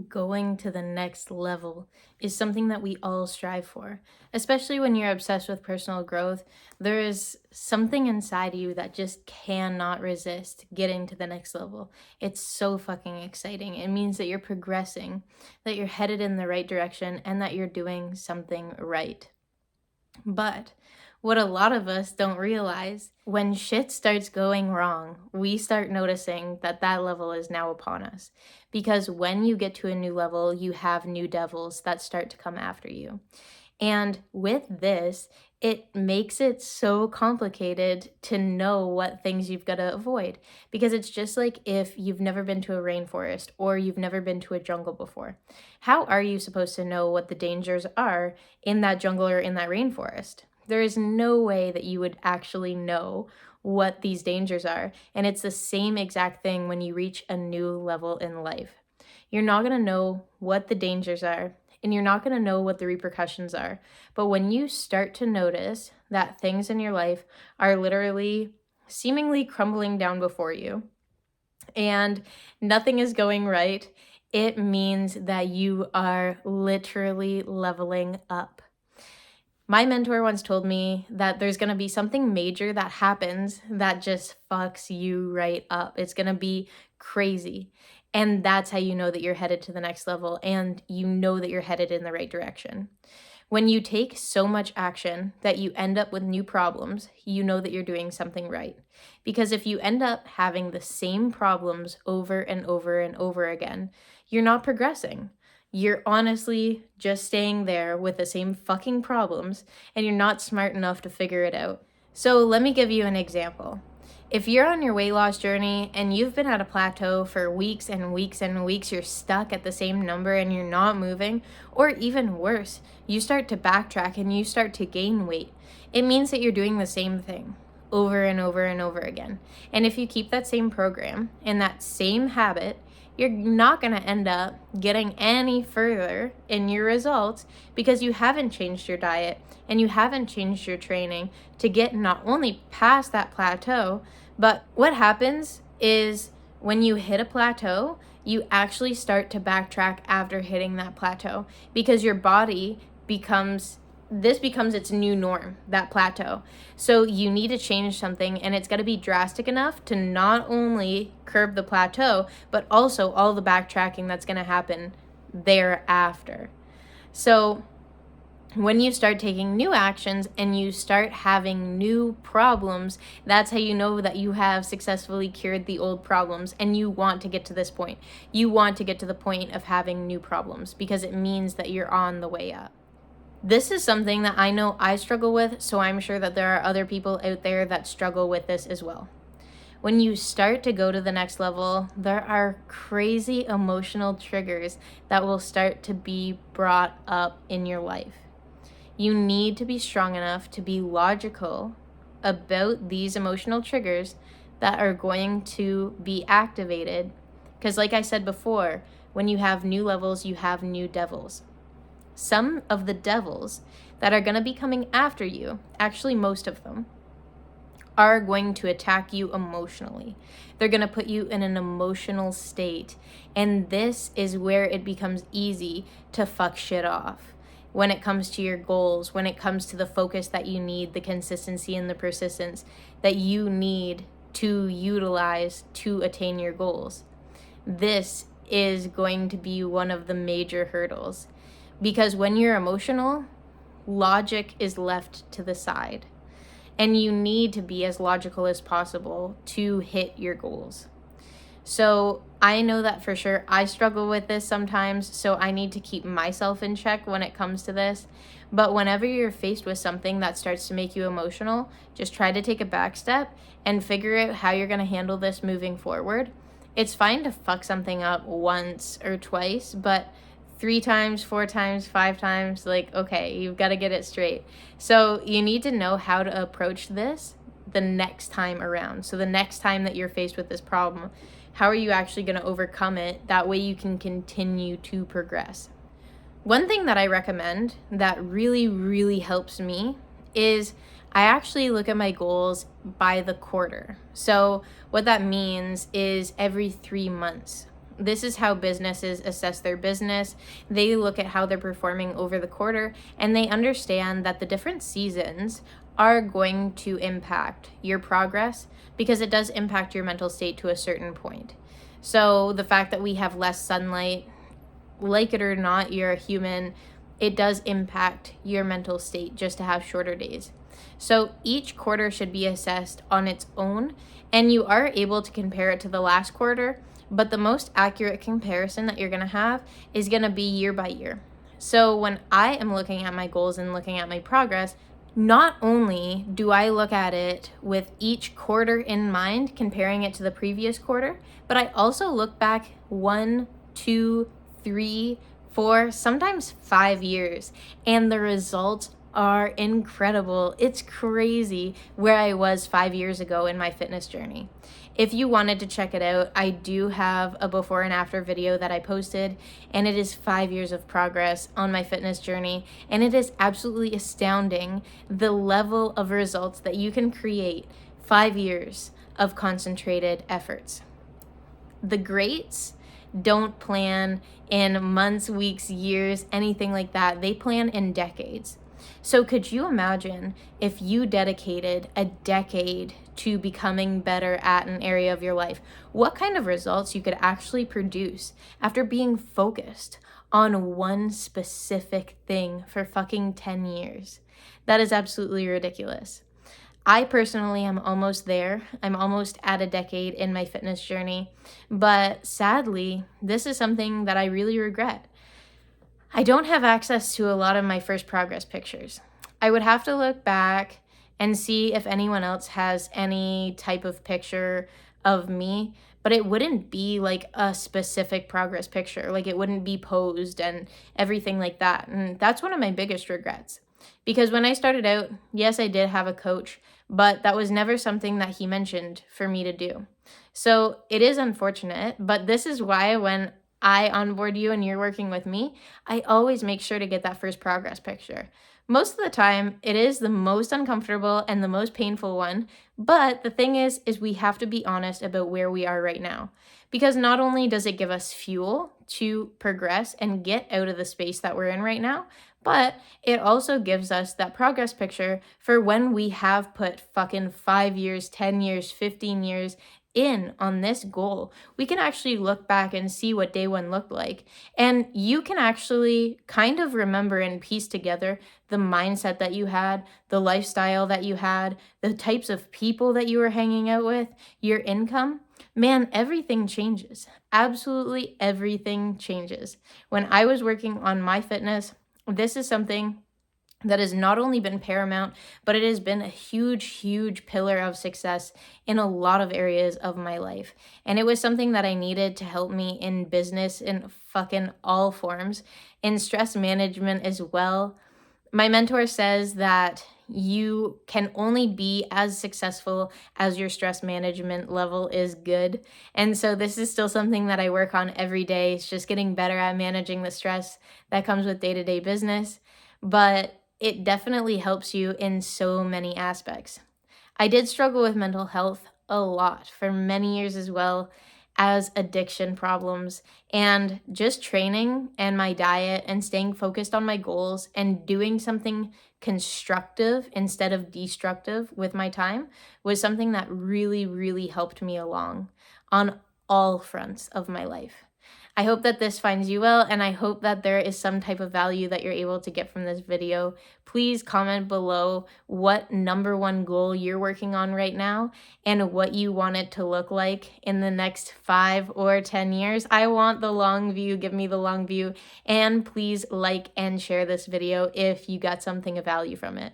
Going to the next level is something that we all strive for. Especially when you're obsessed with personal growth, there is something inside you that just cannot resist getting to the next level. It's so fucking exciting. It means that you're progressing, that you're headed in the right direction, and that you're doing something right. But what a lot of us don't realize, when shit starts going wrong, we start noticing that that level is now upon us. Because when you get to a new level, you have new devils that start to come after you. And with this, it makes it so complicated to know what things you've got to avoid. Because it's just like if you've never been to a rainforest or you've never been to a jungle before. How are you supposed to know what the dangers are in that jungle or in that rainforest? There is no way that you would actually know what these dangers are. And it's the same exact thing when you reach a new level in life. You're not going to know what the dangers are, and you're not going to know what the repercussions are. But when you start to notice that things in your life are literally seemingly crumbling down before you and nothing is going right, it means that you are literally leveling up. My mentor once told me that there's going to be something major that happens that just fucks you right up. It's going to be crazy. And that's how you know that you're headed to the next level and you know that you're headed in the right direction. When you take so much action that you end up with new problems, you know that you're doing something right. Because if you end up having the same problems over and over and over again, you're not progressing. You're honestly just staying there with the same fucking problems and you're not smart enough to figure it out. So let me give you an example. If you're on your weight loss journey and you've been at a plateau for weeks and weeks and weeks, you're stuck at the same number and you're not moving, or even worse, you start to backtrack and you start to gain weight, it means that you're doing the same thing over and over and over again. And if you keep that same program and that same habit, you're not going to end up getting any further in your results because you haven't changed your diet and you haven't changed your training to get not only past that plateau, but what happens is when you hit a plateau, you actually start to backtrack after hitting that plateau because your body becomes its new norm, that plateau. So you need to change something, and it's got to be drastic enough to not only curb the plateau, but also all the backtracking that's going to happen thereafter. So when you start taking new actions and you start having new problems, that's how you know that you have successfully cured the old problems and you want to get to this point. You want to get to the point of having new problems because it means that you're on the way up. This is something that I know I struggle with, so I'm sure that there are other people out there that struggle with this as well. When you start to go to the next level, there are crazy emotional triggers that will start to be brought up in your life. You need to be strong enough to be logical about these emotional triggers that are going to be activated. Because like I said before, when you have new levels, you have new devils. Some of the devils that are going to be coming after you, actually most of them, are going to attack you emotionally. They're going to put you in an emotional state. And this is where it becomes easy to fuck shit off. When it comes to your goals, when it comes to the focus that you need, the consistency and the persistence that you need to utilize to attain your goals. This is going to be one of the major hurdles. Because when you're emotional, logic is left to the side. And you need to be as logical as possible to hit your goals. So I know that for sure. I struggle with this sometimes, so I need to keep myself in check when it comes to this. But whenever you're faced with something that starts to make you emotional, just try to take a back step and figure out how you're going to handle this moving forward. It's fine to fuck something up once or twice, but 3 times, 4 times, 5 times, like, okay, you've got to get it straight. So you need to know how to approach this the next time around. So the next time that you're faced with this problem, how are you actually going to overcome it? That way you can continue to progress. One thing that I recommend that really, really helps me is I actually look at my goals by the quarter. So what that means is every 3 months. This is how businesses assess their business. They look at how they're performing over the quarter, and they understand that the different seasons are going to impact your progress because it does impact your mental state to a certain point. So the fact that we have less sunlight, like it or not, you're a human, it does impact your mental state just to have shorter days. So each quarter should be assessed on its own, and you are able to compare it to the last quarter, but the most accurate comparison that you're going to have is going to be year by year. So when I am looking at my goals and looking at my progress, not only do I look at it with each quarter in mind, comparing it to the previous quarter, but I also look back 1, 2, 3, 4, sometimes 5 years, and the results are incredible. It's crazy where I was 5 years ago in my fitness journey. If you wanted to check it out, I do have a before and after video that I posted, and it is 5 years of progress on my fitness journey, and it is absolutely astounding the level of results that you can create 5 years of concentrated efforts. The greats don't plan in months, weeks, years, anything like that. They plan in decades. So could you imagine if you dedicated a decade to becoming better at an area of your life, what kind of results you could actually produce after being focused on one specific thing for fucking 10 years? That is absolutely ridiculous. I personally am almost there. I'm almost at a decade in my fitness journey, but sadly, this is something that I really regret. I don't have access to a lot of my first progress pictures. I would have to look back and see if anyone else has any type of picture of me, but it wouldn't be like a specific progress picture. Like it wouldn't be posed and everything like that. And that's one of my biggest regrets. Because when I started out, yes, I did have a coach, but that was never something that he mentioned for me to do. So it is unfortunate, but this is why when I onboard you and you're working with me, I always make sure to get that first progress picture. Most of the time, it is the most uncomfortable and the most painful one, but the thing is we have to be honest about where we are right now. Because not only does it give us fuel to progress and get out of the space that we're in right now, but it also gives us that progress picture for when we have put fucking 5 years, 10 years, 15 years in on this goal. We can actually look back and see what day one looked like. And you can actually kind of remember and piece together the mindset that you had, the lifestyle that you had, the types of people that you were hanging out with, your income. Man, everything changes. Absolutely everything changes. When I was working on my fitness, this is something that has not only been paramount, but it has been a huge, huge pillar of success in a lot of areas of my life. And it was something that I needed to help me in business in fucking all forms, in stress management as well. My mentor says that you can only be as successful as your stress management level is good. And so this is still something that I work on every day. It's just getting better at managing the stress that comes with day-to-day business. But it definitely helps you in so many aspects. I did struggle with mental health a lot for many years as well as addiction problems, and just training and my diet and staying focused on my goals and doing something constructive instead of destructive with my time was something that really, really helped me along on all fronts of my life. I hope that this finds you well, and I hope that there is some type of value that you're able to get from this video. Please comment below what number one goal you're working on right now and what you want it to look like in the next 5 or 10 years. I want the long view. Give me the long view. And please like and share this video if you got something of value from it.